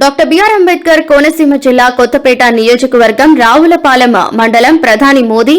Doctor BR Ambedkar Konaseema జిల్లా కొత్తపేట నియోజకవర్గం రావులపాలెం మండలం ప్రధాని మోదీ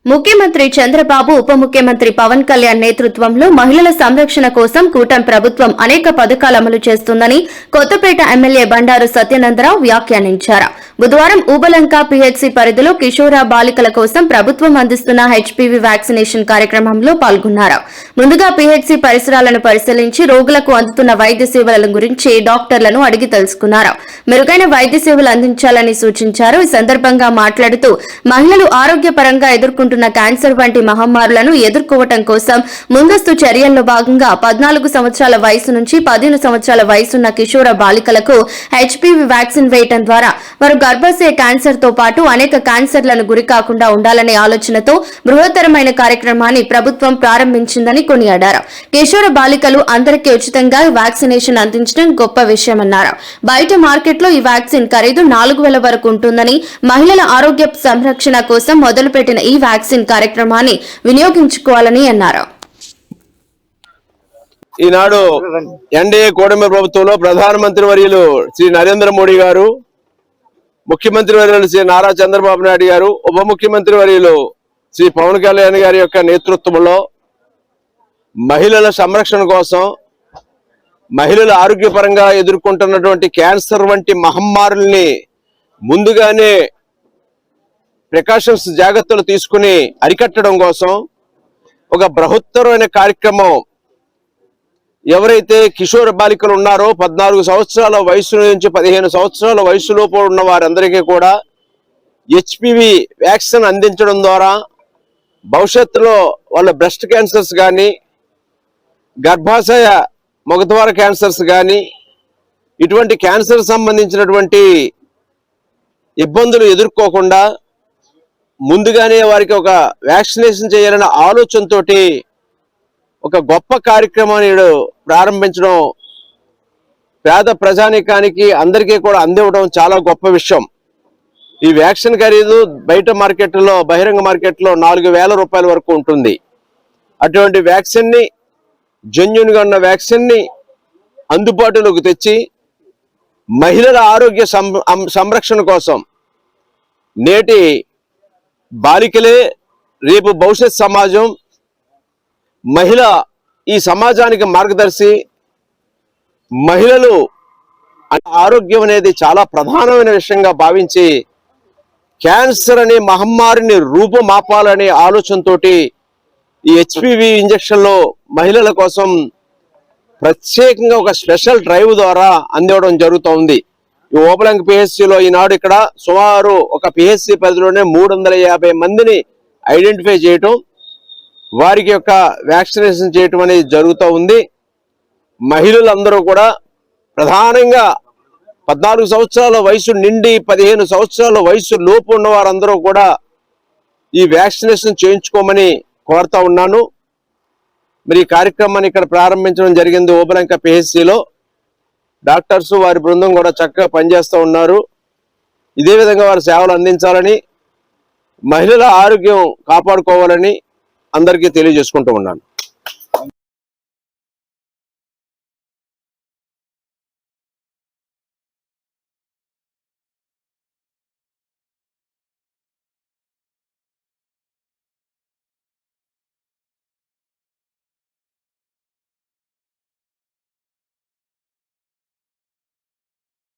ముఖ్యమంత్రి చంద్రబాబు ఉప ముఖ్యమంత్రి పవన్ కళ్యాణ్ నేతృత్వంలో మహిళల సంరక్షణ కోసం కూటమి ప్రభుత్వం అనేక పథకాలు అమలు చేస్తుందని కొత్తపేట ఎమ్మెల్యే బండారు సత్యనందరావు వ్యాఖ్యానించారు. బుధవారం ఊబలంక పీహెచ్సీ పరిధిలో కిషోర బాలికల కోసం ప్రభుత్వం అందిస్తున్న హెచ్పీవీ వ్యాక్సినేషన్ కార్యక్రమంలో పాల్గొన్నారు. ముందుగా పీహెచ్సీ పరిసరాలను పరిశీలించి రోగులకు అందుతున్న వైద్య సేవల గురించి డాక్టర్లను అడిగి తెలుసుకున్నారు. మెరుగైన వైద్య సేవలు అందించాలని సూచించారు. ఈ సందర్భంగా మాట్లాడుతూ మహిళలు ఆరోగ్యపరంగా ఎదుర్కొంటున్న క్యాన్సర్ వంటి మహమ్మారులను ఎదుర్కోవటం కోసం ముందస్తు చర్యల్లో భాగంగా 14 సంవత్సరాల వయసు నుంచి 15 సంవత్సరాల వయసున్న కిషోర బాలికలకు హెచ్పీవీ వ్యాక్సిన్ వేయటం ద్వారా వారు గర్భాశయ క్యాన్సర్ తో పాటు అనేక క్యాన్సర్లను గురికాకుండా ఉండాలనే ఆలోచనతో బృహత్తరమైన కార్యక్రమాన్ని ప్రభుత్వం ప్రారంభించిందని కొనియాడారు. కిషోర బాలికలు అందరికీ ఉచితంగా వ్యాక్సినేషన్ అందించడం గొప్ప విషయమన్నారు. బయట మార్కెట్లో ఈ వ్యాక్సిన్ ఖరీదు 4,000 వరకు ఉంటుందని మహిళల ఆరోగ్య సంరక్షణ కోసం మొదలుపెట్టిన ఈ వ్యాక్సిన్ కార్యక్రమాన్ని వినియోగించుకోవాలని అన్నారు. ఈనాడు ఎన్డీఏ కూటమి ప్రభుత్వంలో ప్రధానమంత్రి వర్యులు శ్రీ నరేంద్ర మోడీ గారు, ముఖ్యమంత్రి వర్యులు శ్రీ నారా చంద్రబాబు నాయుడు గారు, ఉప ముఖ్యమంత్రి వర్యులు శ్రీ పవన్ కళ్యాణ్ గారి యొక్క నేతృత్వంలో మహిళల సంరక్షణ కోసం, మహిళలు ఆరోగ్యపరంగా ఎదుర్కొంటున్నటువంటి క్యాన్సర్ వంటి మహమ్మారుల్ని ముందుగానే ప్రికాషన్స్ జాగ్రత్తలు తీసుకుని అరికట్టడం కోసం ఒక బృహత్తరమైన కార్యక్రమం. ఎవరైతే కిషోర బాలికలు ఉన్నారో 14 సంవత్సరాల వయసు నుంచి 15 సంవత్సరాల వయసులోపు ఉన్న వారందరికీ కూడా హెచ్పివి వ్యాక్సిన్ అందించడం ద్వారా భవిష్యత్తులో వాళ్ళ బ్రెస్ట్ క్యాన్సర్స్ కానీ, గర్భాశయ మగద్వార క్యాన్సర్స్ కానీ, ఇటువంటి క్యాన్సర్ సంబంధించినటువంటి ఇబ్బందులు ఎదుర్కోకుండా ముందుగానే వారికి ఒక వ్యాక్సినేషన్ చేయాలనే ఆలోచనతో ఒక గొప్ప కార్యక్రమాన్ని ప్రారంభించడం పేద ప్రజానీకానికి అందరికీ కూడా అందివ్వడం చాలా గొప్ప విషయం. ఈ వ్యాక్సిన్ ఖరీదు బయట మార్కెట్లో, బహిరంగ మార్కెట్లో 4,000 రూపాయల వరకు ఉంటుంది. అటువంటి వ్యాక్సిన్ని, జెన్యూన్గా ఉన్న వ్యాక్సిన్ని అందుబాటులోకి తెచ్చి మహిళల ఆరోగ్య సంరక్షణ కోసం, నేటి బాలికలే రేపు భవిష్యత్ సమాజం, మహిళ ఈ సమాజానికి మార్గదర్శి. మహిళలు ఆరోగ్యం అనేది చాలా ప్రధానమైన విషయంగా భావించి క్యాన్సర్ అనే మహమ్మారిని రూపుమాపాలనే ఆలోచనతో ఈ హెచ్పివి ఇంజక్షన్లో మహిళల కోసం ప్రత్యేకంగా ఒక స్పెషల్ డ్రైవ్ ద్వారా అందివ్వడం జరుగుతోంది. ఈ ఓబలంక పిహెచ్సిలో ఈనాడు ఇక్కడ సుమారు ఒక పిహెచ్సి పరిధిలోనే 350 మందిని ఐడెంటిఫై చేయటం, వారికి యొక్క వ్యాక్సినేషన్ చేయటం అనేది జరుగుతూ ఉంది. మహిళలందరూ కూడా ప్రధానంగా 14 సంవత్సరాల వయసు నుండి 15 సంవత్సరాల వయసు లోపు ఉన్న వారందరూ కూడా ఈ వ్యాక్సినేషన్ చేయించుకోమని కోరుతా ఉన్నాను. మరి ఈ కార్యక్రమాన్ని ఇక్కడ ప్రారంభించడం జరిగింది ఓబలంక పిహెచ్సిలో. డాక్టర్స్ వారి బృందం కూడా చక్కగా పనిచేస్తూ ఉన్నారు. ఇదే విధంగా వారి సేవలు అందించాలని, మహిళల ఆరోగ్యం కాపాడుకోవాలని అందరికీ తెలియజేసుకుంటూ ఉన్నాను.